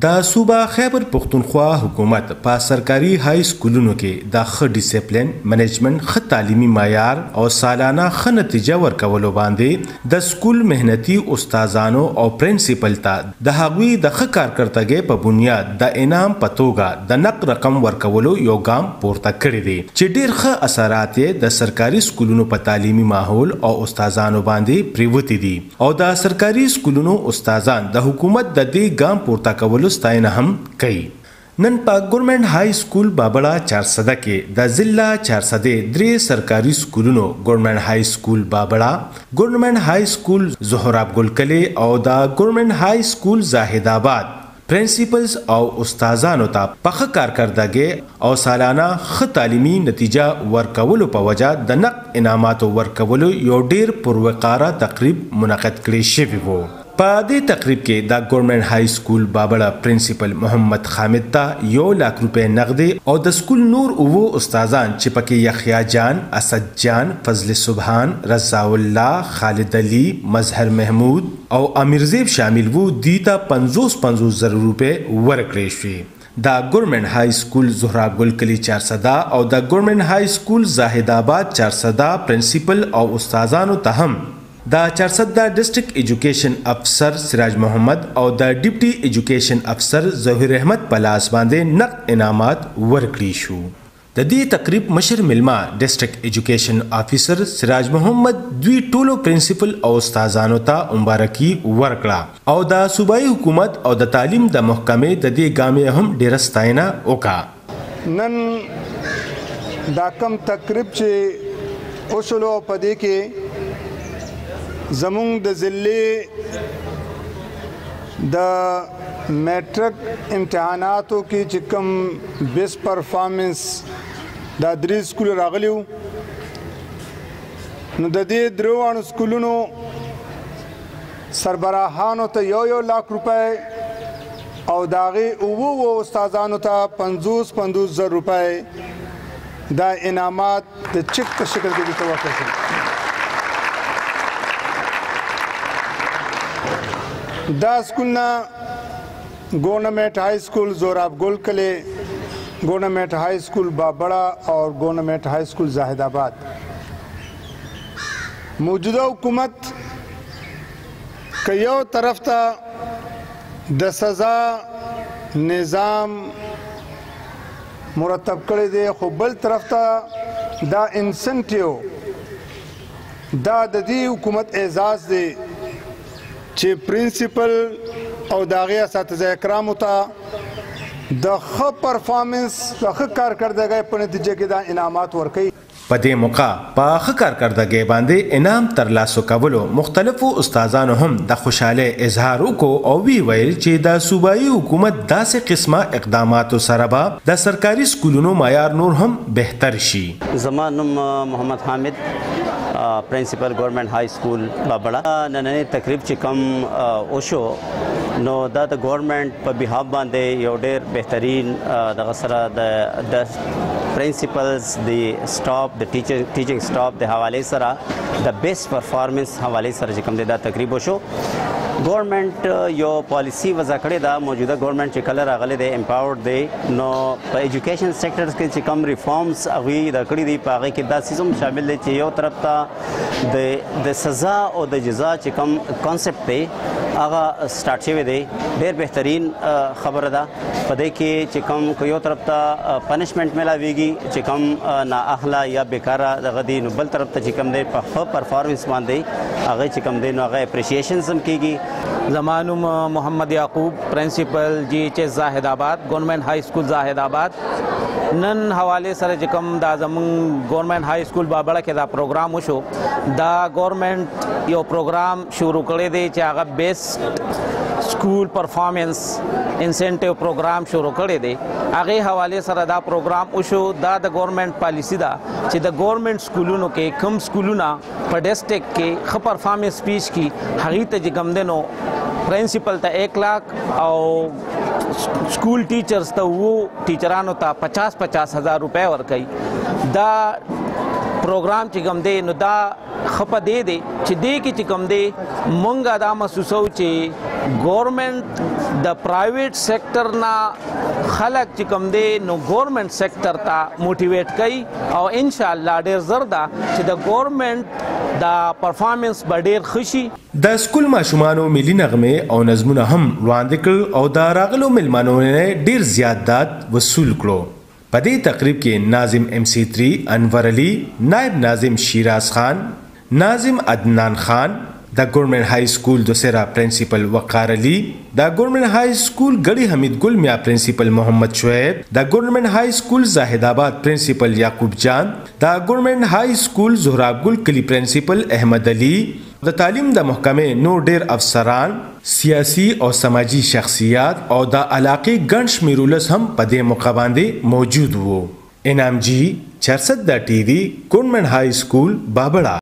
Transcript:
د صوبه خیبر پختونخوا حکومت په سرکاري های سکولونو کې د ښه ډیسپلین منیجمنت ښه تعلیمي معیار او سالانه ښه نتیجه ورکولو باندې د سکول مهنتي استادانو او پرنسپل ته د هغوی د ښه کارکړتګۍ په بنیاد د انعام په توګه د نقد رقم ورکولو یو ګام پورته کړی دی چې ډیر ښه اثرات یې د سرکاري سکولونو په تعلیمي ماحول او استادانو باندې پریوتی دي او د سرکاري سکولونو استادان د حکومت د دې ګام پورته کولو ستاینه هم کوي. نن په ګورنمنت های سکول بابړه 400 کې د ضلع 403 سرکاري سکولونو ګورنمنت های سکول بابړه، ګورنمنت های سکول زهراب ګل کلی او د ګورنمنت های سکول زاهد آباد پرنسپلز او استادانو ته په ښه کارکردګۍ او سالانه ښه تعلیمي نتیجه ورکولو په وجه د نقد انعاماتو ورکولو یو ډیر پروقاره تقریب منعقد کړی شوی و. په دې تقریب کې د ګورنمنت های سکول بابړه پرنسپل محمد حامد ته 1 لک روپۍ نغدي او د سکول نور اوو استادان چې پکې یحیی جان، اسد جان، فضل سبحان، رضا الله، خالد علي، مظهر محمود او امیر زیب شامل وو. دی ته 50 زره روپۍ ورکړې شوې. د ګورنمنت های سکول زهراب ګل کلی 400 او د ګورنمنت های سکول زاهد آباد 400 پرنسپل او استادانو ته هم د 400 ډسټرکټ ایجوکیشن افسر سراج محمد او د ډیپټي ایجوکیشن افسر ظهیر احمد په لاس باندې نقد انعامات ورکړي شو. د دې تقریب مشر ملما ډسټرکټ ایجوکیشن افسر سراج محمد دوی ټولو پرنسپل او استادانو ته مبارکي ورکړه او د صوبایي حکومت او د تعلیم د محکمې د دې ګامې هم ډیره ستاینه وکړه. نن دا کم تقریب چې اوسلو په دې کې زمونږ د ضلع د میټرک امتحاناتو کې چې کوم بیسټ پرفارمنس دا 3 سکول راغلیو، نو د دې دروانو سکولونو سربراهانو ته 1 لک روپۍ او د هغې اوو استادانو ته 50 زره روپۍ دا انعامات د چک په شکل کې ورته ورکړل شول. دا سکولونه گورنمنٹ ہائی سکول زہراب گل کلی، گورنمنٹ ہائی سکول بابڑہ اور گورنمنٹ ہائی سکول زاہد آباد. موجودہ حکومت که یو طرف ته د سزا نظام مرتب کړی دی، خو بل طرف ته دا انسنټیو دا د دې حکومت اعزاز دی چې پرنسپل او د هغې اساتذه کرامو ته د ښه پرفارمنس د ښه کارکردګۍ په نتیجه کې دا انعامات ورکوي. په دې موقع په ښه کارکردګۍ باندې انعام ترلاسه کولو مختلفو استادانو هم د خوشحالۍ اظهار وکړو او وی ویل چې د صوبایي حکومت داسې قسمه اقداماتو سره به د سرکاري سکولونو معیار نور هم بهتر شي. زما نوم محمد حامد، پرنسپل گورنمنٹ های سکول بابړه. نننی تقریب چې کوم وشو نو دا د گورنمنٹ په بحاف باندې یو ډېر بهترین دغه سره د پرنسپلز د سټاف د ټیچنګ سټاف د حوالې سره د بیسټ پرفارمنس حوالې سره چې کوم دی دا تقریب وشو. گورنمنٹ یو پالیسی وضع کړې ده، موجوده گورنمنٹ چې کله راغلی دی امپاورډ دی، نو په ایجوکیشن سیکټرز کې چې کوم ریفارمز هغوی دا کړي دي په هغې کې دا څیز هم شامل دی چې یو طرف ته د سزا او د جزا چې کوم کانسیپټ دی هغه سټارټ شوی دی. ډېر بهترین خبره ده په دې کې چې کوم که یو طرف ته پنشمنټ میلاویږي چې کوم نااهله یا بیکاره دغه دی، نو بل طرف ته چې کوم دی په ښه پرفارمنس باندې هغه چې کوم دی نو هغه اپریشیشنز هم کېږي. زما نوم محمد یعقوب، پرنسپل GHS زاهد آباد، گورنمنٹ های سکول زاهد آباد. نن حوالې سره چې کوم دا زمونږ گورنمنٹ های سکول بابړه کې دا پروګرام وشو، دا گورنمنٹ یو پروګرام شروع کړی دی چې هغه بیسټ سکول پرفارمنس انسینټیو پروګرام شروع کړی دی. هغې حوالې سره دا پروګرام وشو. دا د گورنمنٹ پالیسی ده چې د گورنمنٹ سکولونو کې کوم سکولونه په ډسټرکټ کې ښه پرفارمنس پیش کړي هغې ته چې کوم دی نو پرنسپل ته 1 لک او سکول ټیچرز ته وو ټیچرانو ته 50 هزار روپۍ ورکوي. دا پروګرام چې کوم دی نو دا ښه په دې دی چې دې کې چې کوم دی مونږ دا محسوسوو چې گورنمنٹ د پرایویټ سیکټر نه خلک چې کوم دی نو گورنمنٹ سیکټر ته موټیویټ کوي او ان شاء الله ډیر زر ده چې د گورنمنٹ د پرفارمنس به ډیر خوشي. د سکول ماشومانو ملي نغمه او نظمونه هم وړاندې کړ او د راغلو ملمنو نه ډیر زیاتات وصول کړو. په دې تقریب کې ناظم MC3 انور علي، نائب ناظم شیراز خان، ناظم عدنان خان، د گورنمنٹ ہائی سکول دوسرا پرنسپل وقار علی، د گورنمنٹ ہائی سکول گڑی حمید گل میاں پرنسپل محمد شعیب، د گورنمنٹ ہائی سکول زاہد آباد پرنسپل یعقوب جان، د گورنمنٹ ہائی سکول زہراب گل کلی پرنسپل احمد علی، د تعلیم د محکمې نور ډیر افسران، سیاسی او سماجی شخصیات او د علاقې ګڼ شمېر ولس هم په دې موقع باندې موجود وو. انعام جی 64 د TV گورنمنٹ ہائی سکول بابڑا.